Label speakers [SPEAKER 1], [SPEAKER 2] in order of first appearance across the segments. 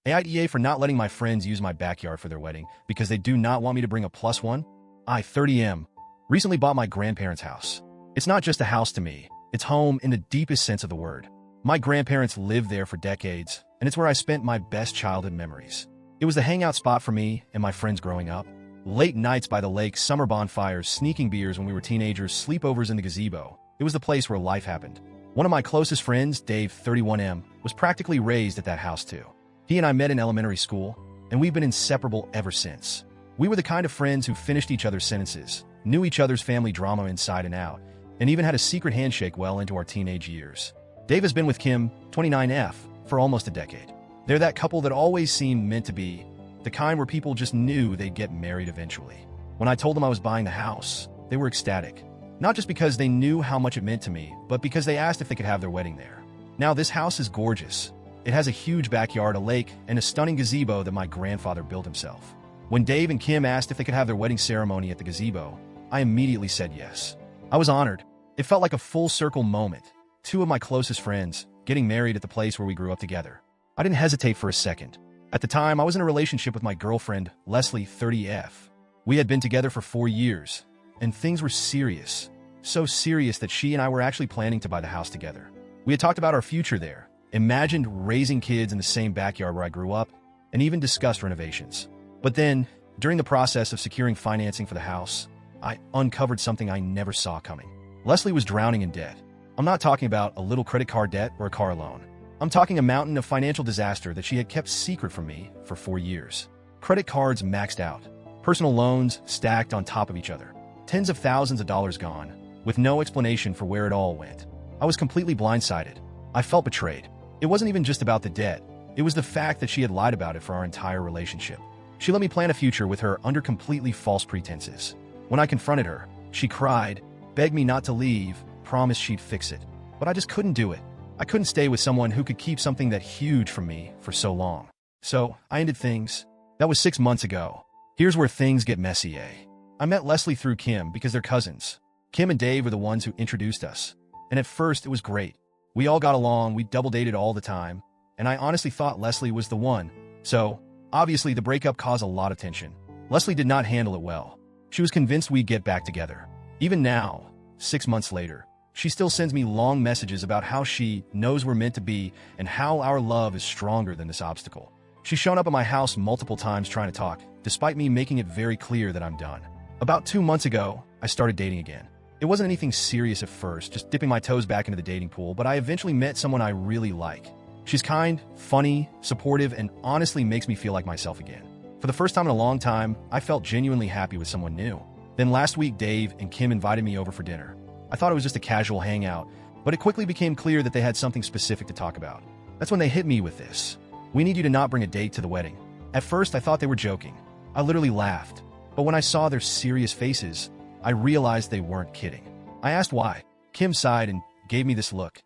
[SPEAKER 1] AITA for not letting my friends use my backyard for their wedding because they do not want me to bring a plus one. I, 30M, recently bought my grandparents' house. It's not just a house to me. It's home in the deepest sense of the word. My grandparents lived there for decades, and it's where I spent my best childhood memories. It was the hangout spot for me and my friends growing up. Late nights by the lake, summer bonfires, sneaking beers when we were teenagers, sleepovers in the gazebo. It was the place where life happened. One of my closest friends, Dave, 31M, was practically raised at that house too. He and I met in elementary school, and we've been inseparable ever since. We were the kind of friends who finished each other's sentences, knew each other's family drama inside and out, and even had a secret handshake well into our teenage years. Dave has been with Kim, 29F, for almost a decade. They're that couple that always seemed meant to be, the kind where people just knew they'd get married eventually. When I told them I was buying the house, they were ecstatic. Not just because they knew how much it meant to me, but because they asked if they could have their wedding there. Now, this house is gorgeous. It has a huge backyard, a lake, and a stunning gazebo that my grandfather built himself. When Dave and Kim asked if they could have their wedding ceremony at the gazebo, I immediately said yes. I was honored. It felt like a full-circle moment. Two of my closest friends getting married at the place where we grew up together. I didn't hesitate for a second. At the time, I was in a relationship with my girlfriend, Leslie, 30F. We had been together for 4 years, and things were serious. So serious that she and I were actually planning to buy the house together. We had talked about our future there, imagined raising kids in the same backyard where I grew up, and even discussed renovations. But then, during the process of securing financing for the house, I uncovered something I never saw coming. Leslie was drowning in debt. I'm not talking about a little credit card debt or a car loan. I'm talking a mountain of financial disaster that she had kept secret from me for 4 years. Credit cards maxed out, personal loans stacked on top of each other, tens of thousands of dollars gone, with no explanation for where it all went. I was completely blindsided. I felt betrayed. It wasn't even just about the debt. It was the fact that she had lied about it for our entire relationship. She let me plan a future with her under completely false pretenses. When I confronted her, she cried, begged me not to leave, promised she'd fix it. But I just couldn't do it. I couldn't stay with someone who could keep something that huge from me for so long. So I ended things. That was 6 months ago. Here's where things get messy, eh? I met Leslie through Kim because they're cousins. Kim and Dave were the ones who introduced us. And at first, it was great. We all got along, we double dated all the time, and I honestly thought Leslie was the one. So, obviously, the breakup caused a lot of tension. Leslie did not handle it well. She was convinced we'd get back together. Even now, 6 months later, she still sends me long messages about how she knows we're meant to be and how our love is stronger than this obstacle. She's shown up at my house multiple times trying to talk, despite me making it very clear that I'm done. About 2 months ago, I started dating again. It wasn't anything serious at first, just dipping my toes back into the dating pool, but I eventually met someone I really like. She's kind, funny, supportive, and honestly makes me feel like myself again. For the first time in a long time, I felt genuinely happy with someone new. Then last week, Dave and Kim invited me over for dinner. I thought it was just a casual hangout, but it quickly became clear that they had something specific to talk about. That's when they hit me with this. We need you to not bring a date to the wedding. At first, I thought they were joking. I literally laughed. But when I saw their serious faces, I realized they weren't kidding. I asked why. Kim sighed and gave me this look.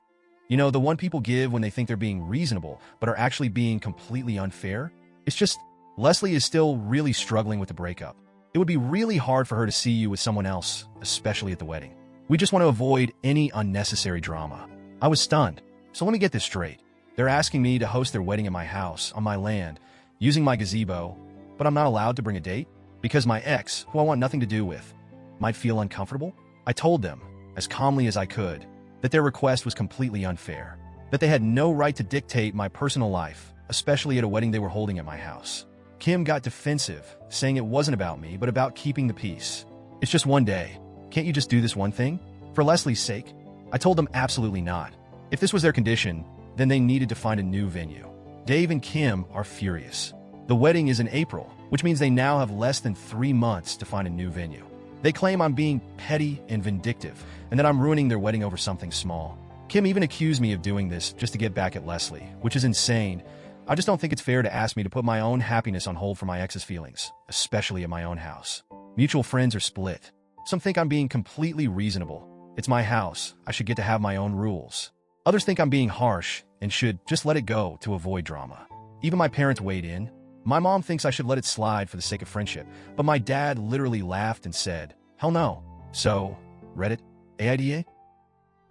[SPEAKER 1] You know, the one people give when they think they're being reasonable, but are actually being completely unfair? It's just, Leslie is still really struggling with the breakup. It would be really hard for her to see you with someone else, especially at the wedding. We just want to avoid any unnecessary drama. I was stunned. So let me get this straight. They're asking me to host their wedding at my house, on my land, using my gazebo, but I'm not allowed to bring a date? Because my ex, who I want nothing to do with, might feel uncomfortable? I told them, as calmly as I could, that their request was completely unfair, that they had no right to dictate my personal life, especially at a wedding they were holding at my house. Kim got defensive, saying it wasn't about me, but about keeping the peace. It's just one day. Can't you just do this one thing? For Leslie's sake? I told them absolutely not. If this was their condition, then they needed to find a new venue. Dave and Kim are furious. The wedding is in April, which means they now have less than 3 months to find a new venue. They claim I'm being petty and vindictive, and that I'm ruining their wedding over something small. Kim even accused me of doing this just to get back at Leslie, which is insane. I just don't think it's fair to ask me to put my own happiness on hold for my ex's feelings, especially at my own house. Mutual friends are split. Some think I'm being completely reasonable. It's my house. I should get to have my own rules. Others think I'm being harsh and should just let it go to avoid drama. Even my parents weighed in. My mom thinks I should let it slide for the sake of friendship, but my dad literally laughed and said, "Hell no." So, Reddit, AIDA?